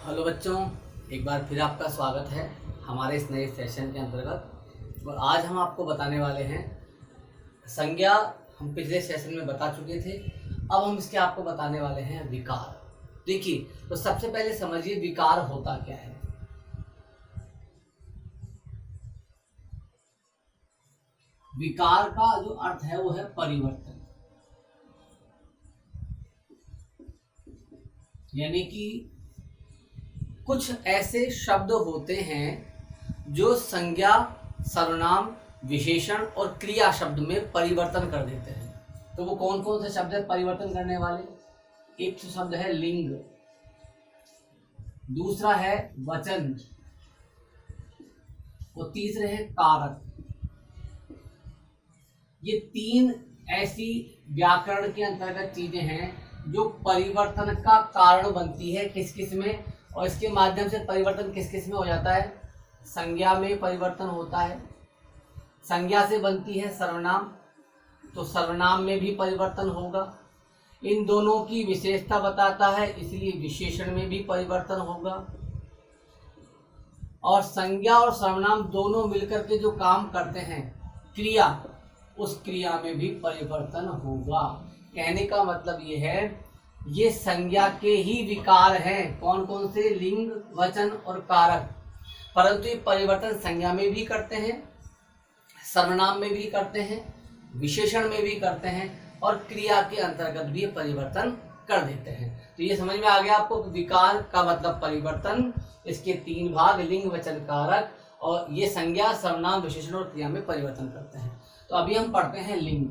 Hello बच्चों, एक बार फिर आपका स्वागत है हमारे इस नए सेशन के अंतर्गत। और आज हम आपको बताने वाले हैं संज्ञा। हम पिछले सेशन में बता चुके थे, अब हम इसके आपको बताने वाले हैं विकार। देखिए, तो सबसे पहले समझिए विकार होता क्या है। विकार का जो अर्थ है वो है परिवर्तन, यानी कि कुछ ऐसे शब्द होते हैं जो संज्ञा, सर्वनाम, विशेषण और क्रिया शब्द में परिवर्तन कर देते हैं। तो वो कौन कौन से शब्द है परिवर्तन करने वाले? एक तो शब्द है लिंग, दूसरा है वचन और तीसरे है कारक। ये तीन ऐसी व्याकरण के अंतर्गत चीजें हैं जो परिवर्तन का कारण बनती है किस किस में, और इसके माध्यम से परिवर्तन किस किस में हो जाता है। संज्ञा में परिवर्तन होता है, संज्ञा से बनती है सर्वनाम, तो सर्वनाम में भी परिवर्तन होगा। इन दोनों की विशेषता बताता है, इसलिए विशेषण में भी परिवर्तन होगा। और संज्ञा और सर्वनाम दोनों मिलकर के जो काम करते हैं क्रिया, उस क्रिया में भी परिवर्तन होगा। कहने का मतलब ये है, ये संज्ञा के ही विकार हैं। कौन कौन से? लिंग, वचन और कारक। परंतु ये परिवर्तन संज्ञा में भी करते हैं, सर्वनाम में भी करते हैं, विशेषण में भी करते हैं और क्रिया के अंतर्गत भी ये परिवर्तन कर देते हैं। तो ये समझ में आ गया आपको, विकार का मतलब परिवर्तन। इसके तीन भाग लिंग, वचन, कारक, और ये संज्ञा, सर्वनाम, विशेषण और क्रिया में परिवर्तन करते हैं। तो अभी हम पढ़ते हैं लिंग।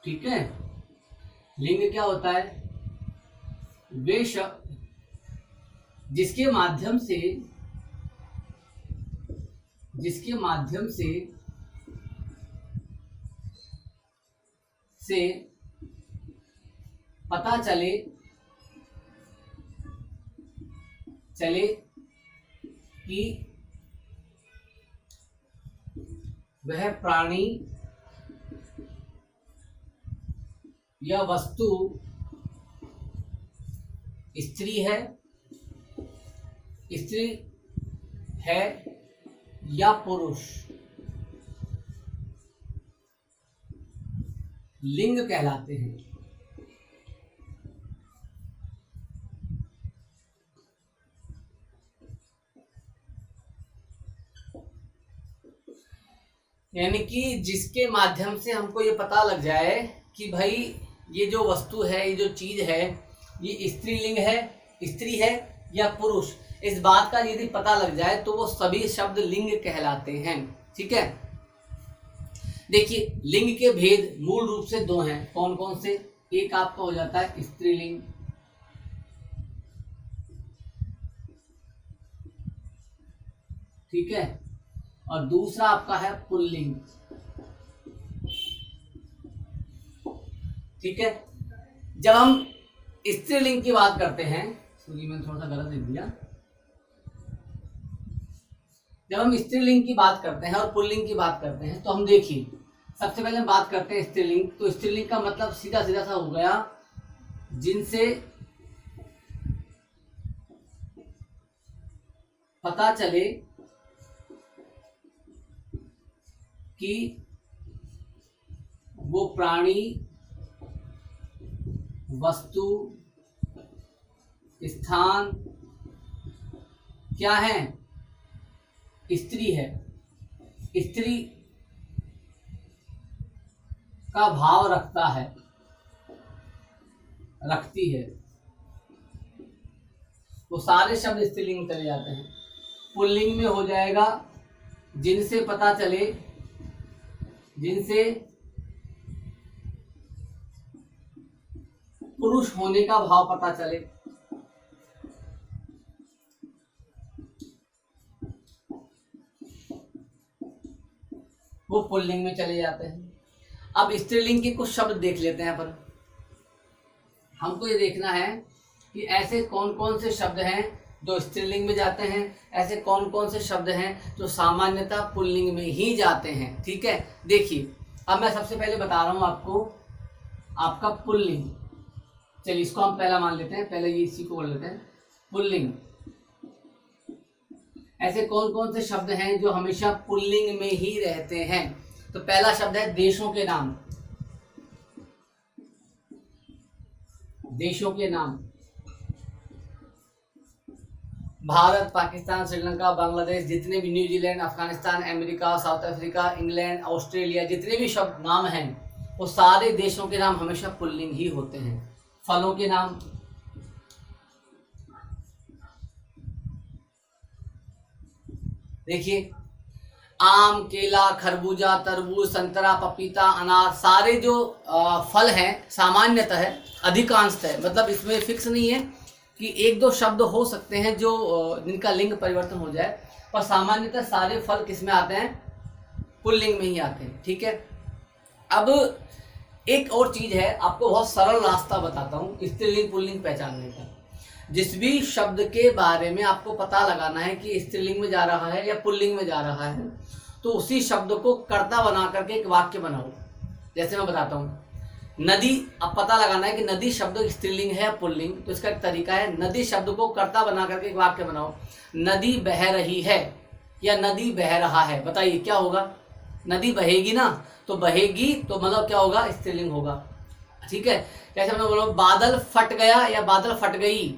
ठीक है, लिंग क्या होता है? वे शब्द जिसके माध्यम से पता चले कि वह प्राणी या वस्तु स्त्री है या पुरुष, लिंग कहलाते हैं। यानी कि जिसके माध्यम से हमको ये पता लग जाए कि भाई ये जो वस्तु है, ये जो चीज है, ये स्त्रीलिंग है, स्त्री है या पुरुष, इस बात का यदि पता लग जाए तो वो सभी शब्द लिंग कहलाते हैं। ठीक है, देखिए लिंग के भेद मूल रूप से दो हैं। कौन कौन से? एक आपका हो जाता है स्त्रीलिंग, ठीक है, और दूसरा आपका है पुल्लिंग। ठीक है, जब हम स्त्रीलिंग की बात करते हैं, सॉरी मैंने थोड़ा सा गलत लिख दिया। जब हम स्त्रीलिंग की बात करते हैं और पुल्लिंग की बात करते हैं, तो हम देखिए सबसे पहले हम बात करते हैं स्त्रीलिंग। तो स्त्रीलिंग का मतलब सीधा सीधा सा हो गया, जिनसे पता चले कि वो प्राणी, वस्तु, स्थान क्या है? स्त्री है। स्त्री का भाव रखता है, रखती है, वो सारे शब्द स्त्रीलिंग में चले जाते हैं। पुल्लिंग में हो जाएगा जिनसे पता चले, जिनसे पुरुष होने का भाव पता चले। वो पुल्लिंग में चले जाते हैं। अब स्त्रीलिंग के कुछ शब्द देख लेते हैं अपन। हमको ये देखना है कि ऐसे कौन कौन से शब्द हैं जो स्त्रीलिंग में जाते हैं, ऐसे कौन कौन से शब्द हैं जो सामान्यतः पुल्लिंग में ही जाते हैं। ठीक है, देखिए अब मैं सबसे पहले बता रहा हूं आपको आपका पुल्लिंग। चलिए इसको हम पहला मान लेते हैं, पहले ये इसी को बोल लेते हैं पुल्लिंग। ऐसे कौन कौन से शब्द हैं जो हमेशा पुल्लिंग में ही रहते हैं? तो पहला शब्द है देशों के नाम। देशों के नाम, भारत, पाकिस्तान, श्रीलंका, बांग्लादेश, जितने भी, New Zealand, Afghanistan, America, south Africa, England, Australia, जितने भी शब्द नाम हैं वो सारे देशों के नाम हमेशा पुल्लिंग ही होते हैं। फलों के नाम, देखिए आम, केला, खरबूजा, तरबूज, संतरा, पपीता, अनार, सारे जो फल हैं सामान्यतः है, अधिकांशतः, मतलब इसमें फिक्स नहीं है कि एक दो शब्द हो सकते हैं जो जिनका लिंग परिवर्तन हो जाए, पर सामान्यतः सारे फल किस में आते हैं? पुल्लिंग में ही आते हैं। ठीक है, अब एक और चीज है, आपको बहुत सरल रास्ता बताता हूँ स्त्रीलिंग पुल्लिंग पहचानने का। जिस भी शब्द के बारे में आपको पता लगाना है कि स्त्रीलिंग में जा रहा है या पुल्लिंग में जा रहा है, तो उसी शब्द को कर्ता बना करके एक वाक्य बनाओ। जैसे मैं बताता हूँ, नदी, अब पता लगाना है कि नदी शब्द स्त्रीलिंग है या पुल्लिंग, तो इसका एक तरीका है, नदी शब्द को कर्ता बना करके एक वाक्य बनाओ। नदी बह रही है या नदी बह रहा है, बताइए क्या होगा? नदी बहेगी ना, तो बहेगी तो मतलब क्या होगा? स्त्रीलिंग होगा। ठीक है, जैसे मैंने बोलो बादल फट गया या बादल फट गई।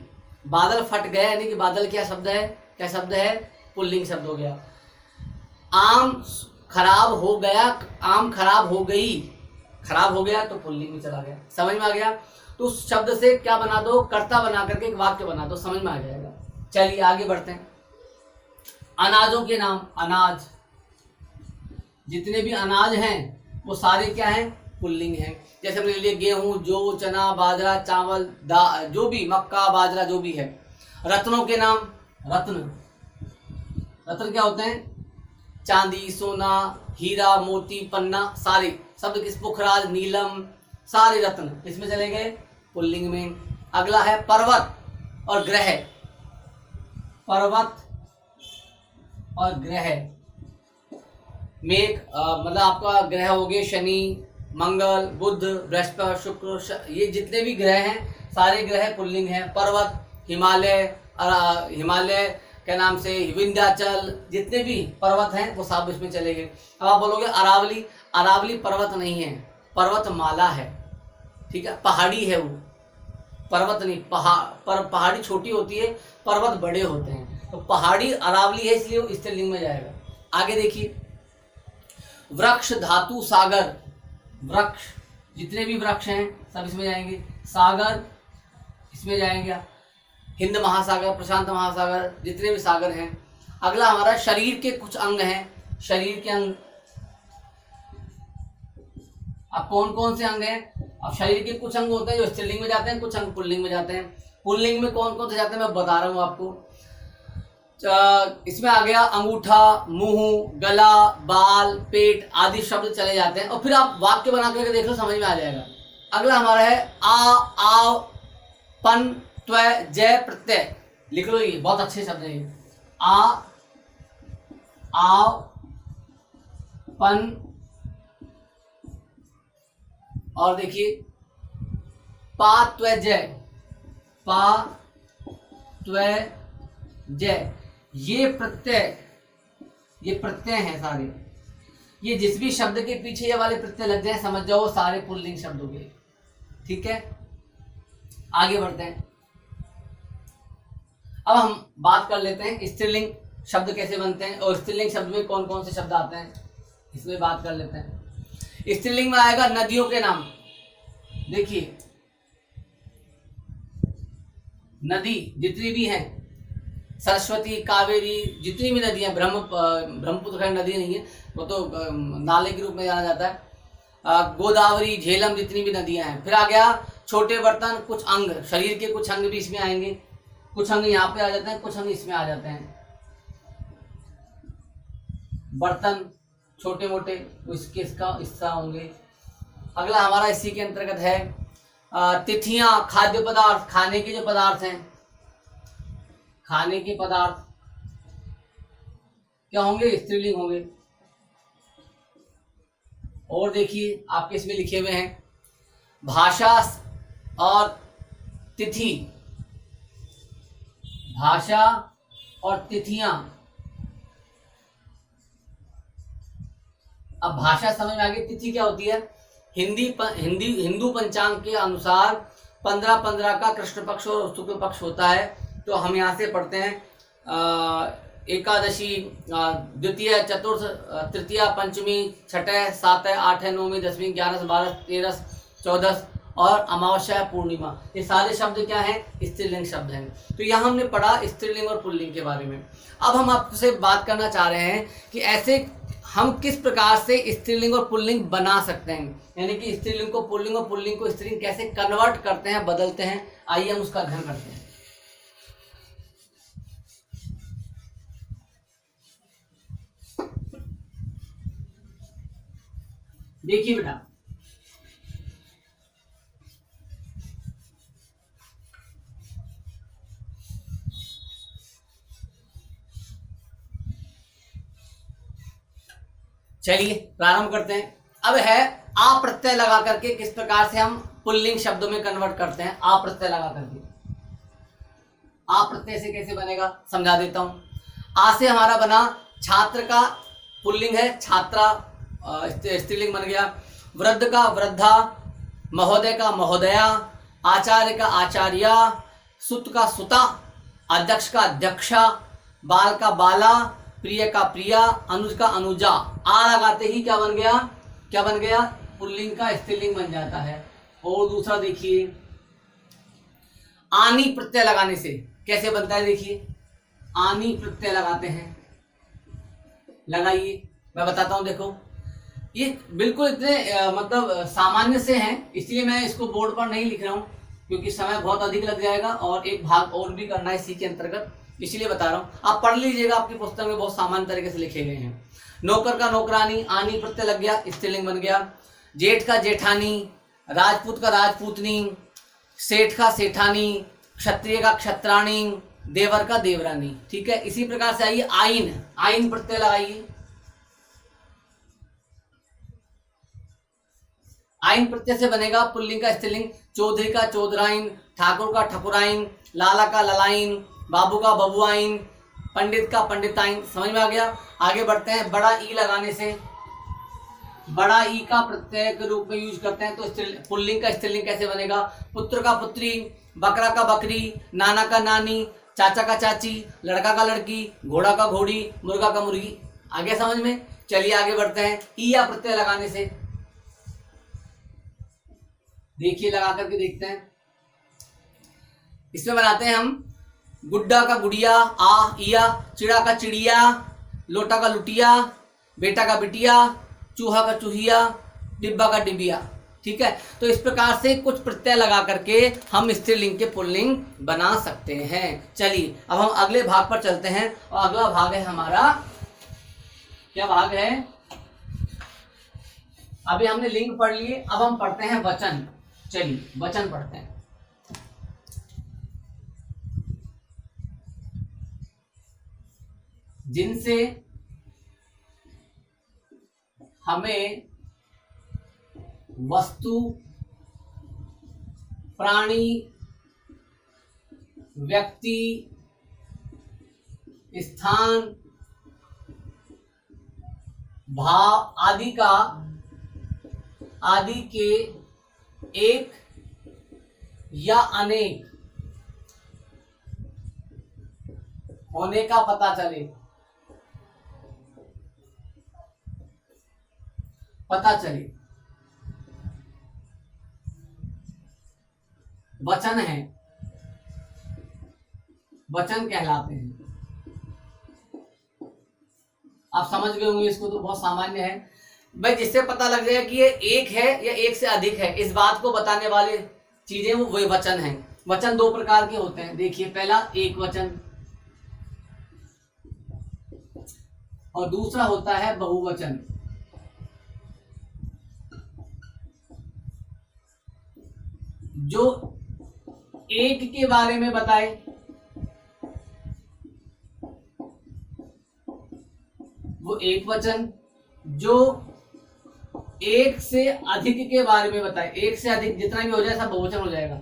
बादल फट गया यानी कि बादल क्या शब्द है? क्या शब्द है? पुल्लिंग शब्द हो गया। आम खराब हो गया, आम खराब हो गई, खराब हो गया तो पुल्लिंग में चला गया। समझ में आ गया? तो उस शब्द से क्या बना दो? कर्ता बना करके एक वाक्य बना दो, समझ में आ जाएगा। चलिए आगे बढ़ते हैं। अनाजों के नाम, अनाज, जितने भी अनाज हैं वो सारे क्या हैं? पुल्लिंग हैं। जैसे हमने लिए गेहूं, जौ, चना, बाजरा, चावल, जो भी, मक्का, बाजरा, जो भी है। रत्नों के नाम, रत्न, रत्न क्या होते हैं? चांदी, सोना, हीरा, मोती, पन्ना, सारे शब्द किस? पुखराज, नीलम, सारे रत्न इसमें चले गए पुल्लिंग में। अगला है पर्वत और ग्रह। पर्वत और ग्रह, मेघ, मतलब आपका ग्रह हो गए शनि, मंगल, बुध, बृहस्पति, शुक्र, ये जितने भी ग्रह हैं सारे ग्रह पुल्लिंग हैं। पर्वत, हिमालय, हिमालय के नाम से विंध्याचल, जितने भी पर्वत हैं वो सब इसमें चले गए। अब आप बोलोगे अरावली, अरावली पर्वत नहीं है, पर्वतमाला है। ठीक है, पहाड़ी है वो, पर्वत नहीं। पहाड़ी छोटी होती है, पर्वत बड़े होते हैं, तो पहाड़ी अरावली है, इसलिए वो स्त्रीलिंग में जाएगा। आगे देखिए, वृक्ष, धातु, सागर, वृक्ष, जितने भी वृक्ष हैं सब इसमें जाएंगे। सागर इसमें जाएंगे, हिंद महासागर, प्रशांत महासागर, जितने भी सागर हैं। अगला हमारा शरीर के कुछ अंग हैं, शरीर के अंग। अब कौन कौन से अंग हैं? अब शरीर के कुछ अंग होते हैं जो स्त्रीलिंग में जाते हैं, कुछ अंग पुल्लिंग में जाते हैं। पुल्लिंग में कौन कौन से जाते हैं मैं बता रहा हूँ आपको। इसमें आ गया अंगूठा, मुंह, गला, बाल, पेट आदि शब्द चले जाते हैं, और फिर आप वाक्य बना करके देख लो, समझ में आ जाएगा। अगला हमारा है आ, आव, पन, त्व, जय, प्रत्यय। लिख लो, ये बहुत अच्छे शब्द हैं। आ, आव, पन, और देखिए पा, त्व, जय, पा, त्व, जय, ये प्रत्यय, ये प्रत्यय हैं सारे। ये जिस भी शब्द के पीछे ये वाले प्रत्यय लग जाए समझ जाओ सारे पुल्लिंग शब्द हो गए। ठीक है, आगे बढ़ते हैं। अब हम बात कर लेते हैं स्त्रीलिंग शब्द कैसे बनते हैं और स्त्रीलिंग शब्द में कौन कौन से शब्द आते हैं, इसमें बात कर लेते हैं। स्त्रीलिंग में आएगा नदियों के नाम। देखिए नदी जितनी भी हैं, सरस्वती, कावेरी, जितनी भी नदियां, ब्रह्मपुत्र खैर नदी नहीं है, वो तो नाले के रूप में जाना जाता है। गोदावरी, झेलम, जितनी भी नदियां हैं। फिर आ गया छोटे बर्तन, कुछ अंग, शरीर के कुछ अंग भी इसमें आएंगे। कुछ अंग यहाँ पे आ जाते हैं, कुछ अंग इसमें आ जाते हैं। बर्तन छोटे मोटे इसके इसका हिस्सा होंगे। अगला हमारा इसी के अंतर्गत है तिथियां, खाद्य पदार्थ, खाने के जो पदार्थ हैं, खाने के पदार्थ क्या होंगे? स्त्रीलिंग होंगे। और देखिए आपके इसमें लिखे हुए हैं भाषा और तिथि, भाषा और तिथियां अब भाषा समझ में आ गई। तिथि क्या होती है? हिंदू पंचांग के अनुसार 15-15 का कृष्ण पक्ष और शुक्ल पक्ष होता है। तो हम यहाँ से पढ़ते हैं एकादशी, द्वितीय, चतुर्थ, तृतीया, पंचमी, छठे, सातः, आठे, नौवीं, 10वीं, 11, 12, 13, 14 और अमावस्या, पूर्णिमा। ये सारे शब्द क्या हैं? स्त्रीलिंग शब्द हैं। तो यहाँ हमने पढ़ा स्त्रीलिंग और पुल्लिंग के बारे में। अब हम आपसे बात करना चाह रहे हैं कि ऐसे हम किस प्रकार से स्त्रीलिंग और पुल्लिंग बना सकते हैं, यानी कि स्त्रीलिंग को पुल्लिंग और पुल्लिंग को स्त्रीलिंग कैसे कन्वर्ट करते हैं, बदलते हैं। आइए हम उसका अध्ययन करते हैं। देखिए बेटा, चलिए प्रारंभ करते हैं। अब है आ प्रत्यय लगा करके किस प्रकार से हम पुल्लिंग शब्दों में कन्वर्ट करते हैं। आ प्रत्यय लगा करके, आ प्रत्यय से कैसे बनेगा समझा देता हूं। आ से हमारा बना छात्र का पुल्लिंग है, छात्रा स्त्रीलिंग बन गया। वृद्ध का वृद्धा, महोदय का महोदया, आचार्य का आचार्या, सुत का सुता, अध्यक्ष का अध्यक्षा, बाल का बाला, प्रिय का प्रिया, अनुज का अनुजा। आ लगाते ही क्या बन गया? क्या बन गया? पुल्लिंग का स्त्रीलिंग बन जाता है। और दूसरा देखिए, आनी प्रत्यय लगाने से कैसे बनता है। देखिए, आनी प्रत्यय लगाते हैं, लगाइए, मैं बताता हूं। देखो, ये बिल्कुल इतने मतलब सामान्य से हैं, इसलिए मैं इसको बोर्ड पर नहीं लिख रहा हूं, क्योंकि समय बहुत अधिक लग जाएगा और एक भाग और भी करना है इसी के अंतर्गत, इसलिए बता रहा हूं। आप पढ़ लीजिएगा, आपकी पुस्तक में बहुत सामान्य तरीके से लिखे गए हैं। नौकर का नौकरानी, आनी प्रत्यय लग गया, स्त्रीलिंग बन गया। जेठ का जेठानी, राजपूत का राजपूतनी, सेठ का सेठानी, क्षत्रिय का क्षत्राणी, देवर का देवरानी। ठीक है, इसी प्रकार से आइए आइन, आइन प्रत्यय लगाइए। आइन प्रत्यय से बनेगा पुल्लिंग का स्त्रीलिंग। चौधरी का चौधराइन, ठाकुर का ठकुराइन, लाला का ललाइन, बाबू का बबुआइन, पंडित का पंडिताइन। समझ में आ गया। आगे बढ़ते हैं। बड़ा ई लगाने से, बड़ा ई का प्रत्यय के रूप में यूज करते हैं, तो पुल्लिंग का स्त्रीलिंग कैसे बनेगा? पुत्र का पुत्री, बकरा का बकरी, नाना का नानी, चाचा का चाची, लड़का का लड़की, घोड़ा का घोड़ी, मुर्गा का मुर्गी। आगे समझ में। चलिए आगे बढ़ते हैं। ई या प्रत्यय लगाने से देखिए, लगा करके देखते हैं। इसमें बनाते हैं हम गुड्डा का गुड़िया, आ इया, चिड़ा का चिड़िया, लोटा का लुटिया, बेटा का बिटिया, चूहा का चूहिया, डिब्बा का डिबिया। ठीक है, तो इस प्रकार से कुछ प्रत्यय लगा करके हम स्त्रीलिंग के पुल्लिंग बना सकते हैं। चलिए अब हम अगले भाग पर चलते हैं, और अगला भाग है हमारा, क्या भाग है? अभी हमने लिंग पढ़ लिए, अब हम पढ़ते हैं वचन। चलिए वचन पढ़ते हैं। जिनसे हमें वस्तु, प्राणी, व्यक्ति, स्थान, भाव आदि के एक या अनेक होने का पता चले, वचन है, वचन कहलाते हैं। आप समझ गए होंगे इसको, तो बहुत सामान्य है भाई। जिससे पता लग जाएगा कि ये एक है या एक से अधिक है, इस बात को बताने वाले चीजें वो वचन हैं। वचन दो प्रकार के होते हैं। देखिए, पहला एक वचन और दूसरा होता है बहुवचन। जो एक के बारे में बताए, वो एक वचन। जो एक से अधिक के बारे में बताए, एक से अधिक जितना भी हो जाए सब बहुवचन हो जाएगा।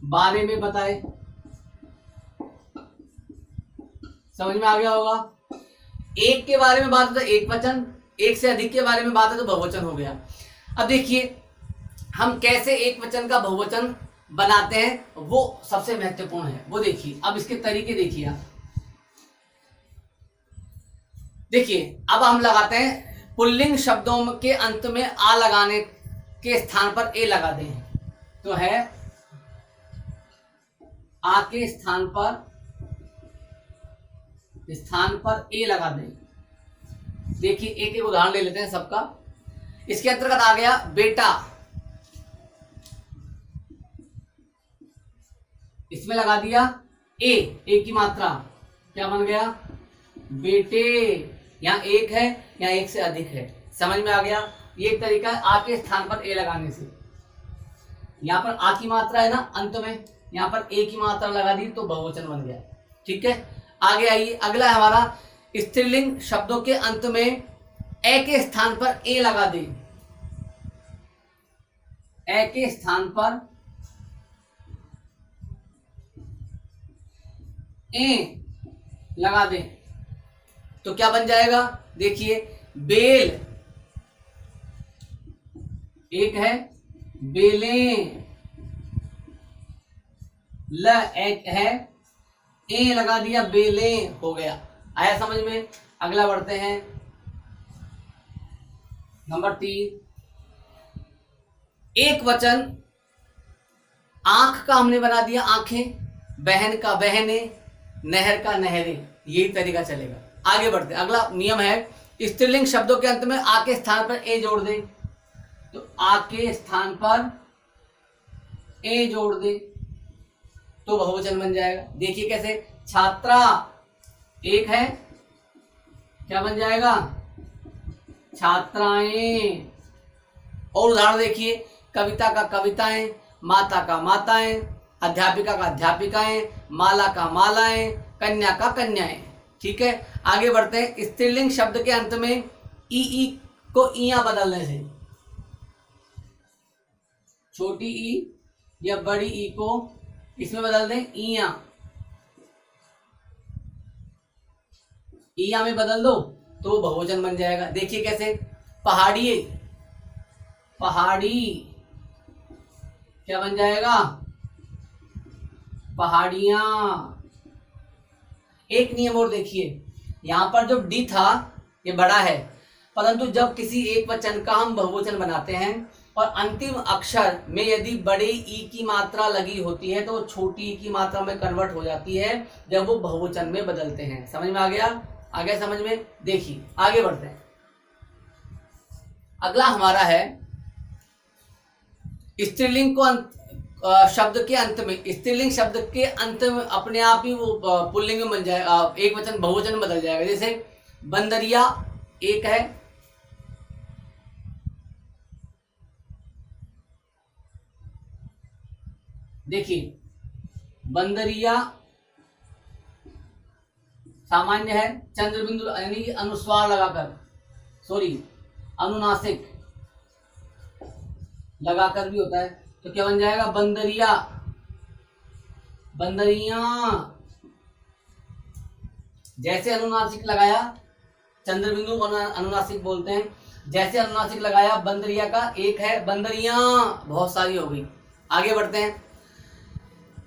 बारे में बताए, समझ में आ गया होगा। एक के बारे में बात है तो एक वचन, एक से अधिक के बारे में बात है तो बहुवचन हो गया। अब देखिए हम कैसे एक वचन का बहुवचन बनाते हैं, वो सबसे महत्वपूर्ण है, वो देखिए। अब इसके तरीके देखिए आप। देखिए अब हम लगाते हैं पुल्लिंग शब्दों के अंत में आ लगाने के स्थान पर ए लगा दें, तो है आ के स्थान पर ए लगा दें। देखिए एक एक उदाहरण ले लेते हैं सबका। इसके अंतर्गत आ गया बेटा, इसमें लगा दिया ए की मात्रा, क्या बन गया बेटे। यहाँ एक है, यहाँ एक से अधिक है, समझ में आ गया। ये एक तरीका है आ के स्थान पर ए लगाने से। यहाँ पर आ की मात्रा है ना अंत में, यहाँ पर ए की मात्रा लगा दी तो बहुवचन बन गया। ठीक है, आगे आइए। अगला है हमारा स्त्रीलिंग शब्दों के अंत में ए के स्थान पर ए लगा दे। ए के स्थान पर ए लगा दे तो क्या बन जाएगा, देखिए बेल एक है, बेलें ल एक है, ए लगा दिया बेलें हो गया। आया समझ में। अगला बढ़ते हैं नंबर 3। एक वचन आंख का हमने बना दिया आंखें, बहन का बहने, नहर का नहरे, यही तरीका चलेगा। आगे बढ़ते हैं। अगला नियम है स्त्रीलिंग शब्दों के अंत में आ के स्थान पर ए जोड़ दे, तो आ के स्थान पर ए जोड़ दे तो बहुवचन बन जाएगा। देखिए कैसे, छात्रा एक है, क्या बन जाएगा छात्राएं। और उदाहरण देखिए, कविता का कविताएं, माता का माताएं, अध्यापिका का अध्यापिकाएं, माला का मालाएं, कन्या का कन्याएं। ठीक है, आगे बढ़ते हैं। स्त्रीलिंग शब्द के अंत में ई को इया बदलने से, छोटी ई या बड़ी ई को इसमें बदल दें इया, इया में बदल दो तो बहुवचन बन जाएगा। देखिए कैसे, पहाड़ी, पहाड़ी क्या बन जाएगा पहाड़ियां। एक नियम और देखिए, यहां पर जो डी था ये बड़ा है, परंतु जब किसी एक वचन का हम बहुवचन बनाते हैं और अंतिम अक्षर में यदि बड़े ई की मात्रा लगी होती है तो वो छोटी ई की मात्रा में कन्वर्ट हो जाती है जब वो बहुवचन में बदलते हैं। समझ में आ गया? आ गया समझ में? देखिए आगे बढ़ते हैं। अगला हमारा है स्त्रीलिंग को शब्द के अंत में, स्त्रीलिंग शब्द के अंत में अपने आप ही वो पुल्लिंग में बन जाए, एक वचन बहुवचन में बदल जाएगा। जैसे बंदरिया एक है, देखिए बंदरिया सामान्य है, चंद्र बिंदु यानी अनुस्वार लगाकर, सॉरी अनुनासिक लगाकर भी होता है, तो क्या बन जाएगा बंदरिया, बंदरिया। जैसे अनुनासिक लगाया, चंद्र बिंदु अनुनासिक बोलते हैं, जैसे अनुनासिक लगाया बंदरिया का एक है, बंदरिया बहुत सारी हो गई। आगे बढ़ते हैं।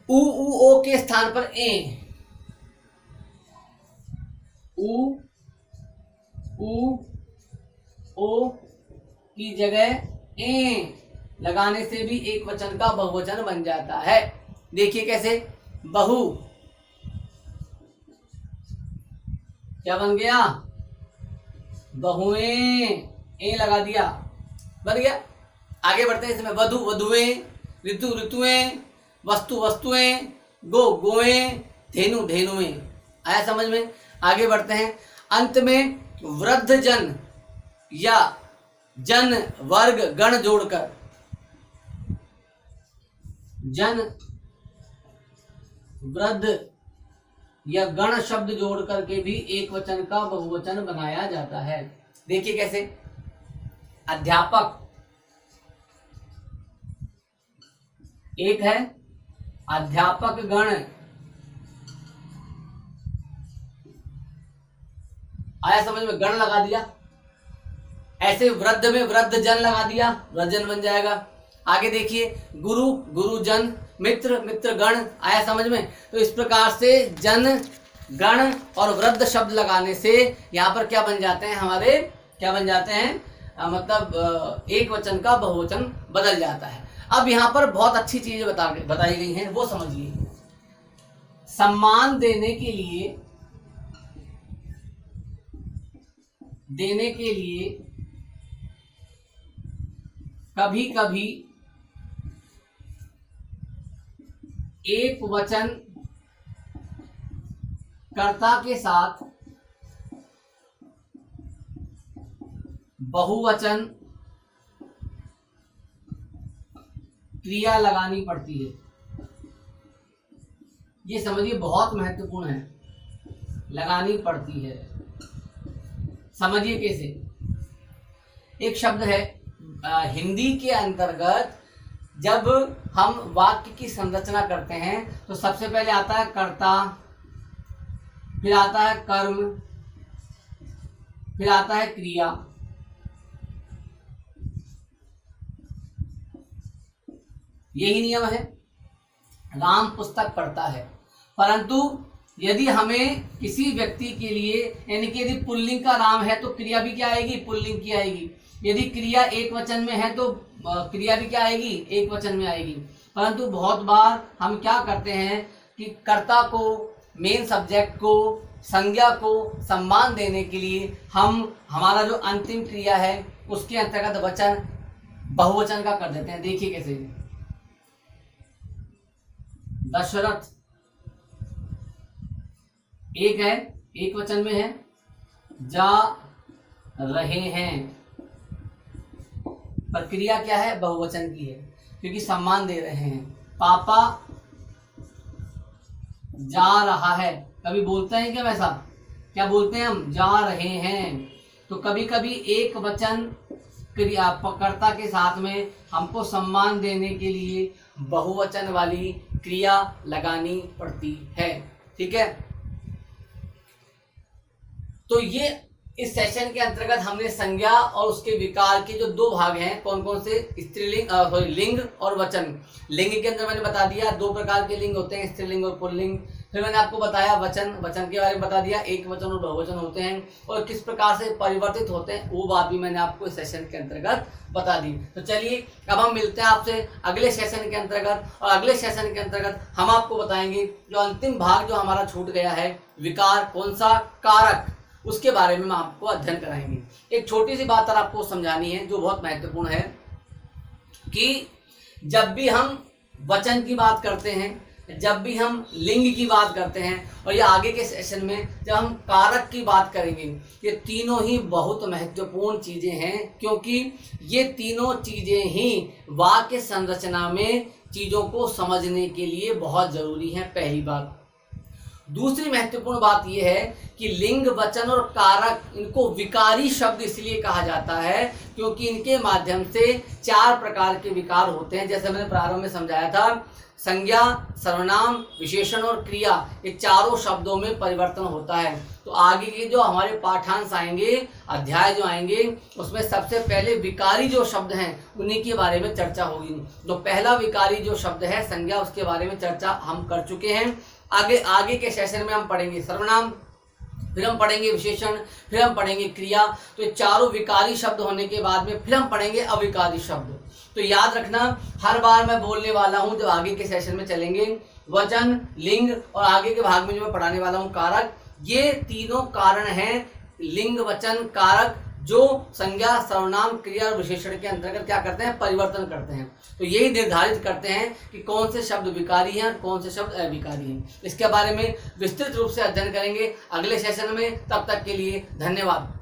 उ ओ के स्थान पर ए, उ ओ की जगह ए लगाने से भी एक वचन का बहुवचन बन जाता है। देखिए कैसे, बहु क्या बन गया बहुएं, ए लगा दिया, बन गया। आगे बढ़ते हैं। इसमें वधु वधुएं, ऋतु ऋतुएं, वस्तु वस्तुएं, गो गोएं, धेनु धेनुएं। आया समझ में? आगे बढ़ते हैं। अंत में वृद्ध जन या जन वर्ग गण जोड़कर, जन वृद्ध या गण शब्द जोड़ करके भी एक वचन का बहुवचन बनाया जाता है। देखिए कैसे, अध्यापक एक है, अध्यापक गण आया समझ में, गण लगा दिया। ऐसे वृद्ध में वृद्ध जन लगा दिया, वृद्धजन बन जाएगा। आगे देखिए, गुरु गुरुजन, मित्र मित्रगण, आया समझ में। तो इस प्रकार से जन गण और वृद्ध शब्द लगाने से यहाँ पर क्या बन जाते हैं हमारे, क्या बन जाते हैं, मतलब एक वचन का बहुवचन बदल जाता है। अब यहाँ पर बहुत अच्छी चीजें बताई गई हैं, वो समझिए। सम्मान देने के लिए कभी कभी एक वचन कर्ता के साथ बहुवचन क्रिया लगानी पड़ती है। ये समझिए, बहुत महत्वपूर्ण है, लगानी पड़ती है। समझिए कैसे। एक शब्द है हिंदी के अंतर्गत, जब हम वाक्य की संरचना करते हैं तो सबसे पहले आता है कर्ता, फिर आता है कर्म, फिर आता है क्रिया। यही नियम है, राम पुस्तक पढ़ता है। परंतु यदि हमें किसी व्यक्ति के लिए, यानी कि यदि पुल्लिंग का राम है तो क्रिया भी क्या आएगी, पुल्लिंग की आएगी। यदि क्रिया एक वचन में है तो क्रिया भी क्या आएगी, एक वचन में आएगी। परंतु बहुत बार हम क्या करते हैं कि कर्ता को, मेन सब्जेक्ट को, संज्ञा को सम्मान देने के लिए हम हमारा जो अंतिम क्रिया है उसके अंतर्गत वचन बहुवचन का कर देते हैं। देखिए कैसे, दशरथ एक है, एक वचन में है, जा रहे हैं, पर क्रिया क्या है, बहुवचन की है, क्योंकि सम्मान दे रहे हैं। पापा जा रहा है, कभी बोलते हैं क्या वैसा, क्या बोलते हैं हम, जा रहे हैं। तो कभी कभी एक वचन क्रिया कर्ता के साथ में हमको सम्मान देने के लिए बहुवचन वाली क्रिया लगानी पड़ती है। ठीक है, तो ये इस सेशन के अंतर्गत हमने संज्ञा और उसके विकार के जो दो भाग हैं, कौन कौन से, स्त्रीलिंग, लिंग और वचन। लिंग के अंदर मैंने बता दिया दो प्रकार के लिंग होते हैं, स्त्रीलिंग और पुल्लिंग। फिर मैंने आपको बताया वचन के बारे में बता दिया, एक वचन और बहुवचन होते हैं और किस प्रकार से परिवर्तित होते हैं, वो बात भी मैंने आपको इस सेशन के अंतर्गत बता दी। तो चलिए अब हम मिलते हैं आपसे अगले सेशन के अंतर्गत, और अगले सेशन के अंतर्गत हम आपको बताएंगे जो अंतिम भाग जो हमारा छूट गया है, विकार, कौन सा, कारक, उसके बारे में हम आपको अध्ययन कराएंगे। एक छोटी सी बात और आपको समझानी है जो बहुत महत्वपूर्ण है, कि जब भी हम वचन की बात करते हैं, जब भी हम लिंग की बात करते हैं, और ये आगे के सेशन में जब हम कारक की बात करेंगे, ये तीनों ही बहुत महत्वपूर्ण चीजें हैं, क्योंकि ये तीनों चीजें ही वाक्य संरचना में चीजों को समझने के लिए बहुत जरूरी है, पहली बात। दूसरी महत्वपूर्ण बात यह है कि लिंग, वचन और कारक, इनको विकारी शब्द इसलिए कहा जाता है क्योंकि इनके माध्यम से चार प्रकार के विकार होते हैं। जैसे मैंने प्रारंभ में समझाया था, संज्ञा, सर्वनाम, विशेषण और क्रिया, ये चारों शब्दों में परिवर्तन होता है। तो आगे के जो हमारे पाठांश आएंगे, अध्याय जो आएंगे, उसमें सबसे पहले विकारी जो शब्द हैं उन्हीं के बारे में चर्चा होगी। तो पहला विकारी जो शब्द है संज्ञा, उसके बारे में चर्चा हम कर चुके हैं। आगे के सेशन में हम पढ़ेंगे सर्वनाम, फिर हम पढ़ेंगे विशेषण, फिर हम पढ़ेंगे क्रिया। तो ये चारों विकारी शब्द होने के बाद में फिर हम पढ़ेंगे अविकारी शब्द। तो याद रखना, हर बार मैं बोलने वाला हूं जब आगे के सेशन में चलेंगे, वचन, लिंग और आगे के भाग में जो मैं पढ़ाने वाला हूं कारक, ये तीनों कारण हैं, लिंग, वचन, कारक, जो संज्ञा, सर्वनाम, क्रिया और विशेषण के अंतर्गत क्या करते हैं, परिवर्तन करते हैं। तो यही निर्धारित करते हैं कि कौन से शब्द विकारी हैं और कौन से शब्द अविकारी हैं। इसके बारे में विस्तृत रूप से अध्ययन करेंगे अगले सेशन में। तब तक के लिए धन्यवाद।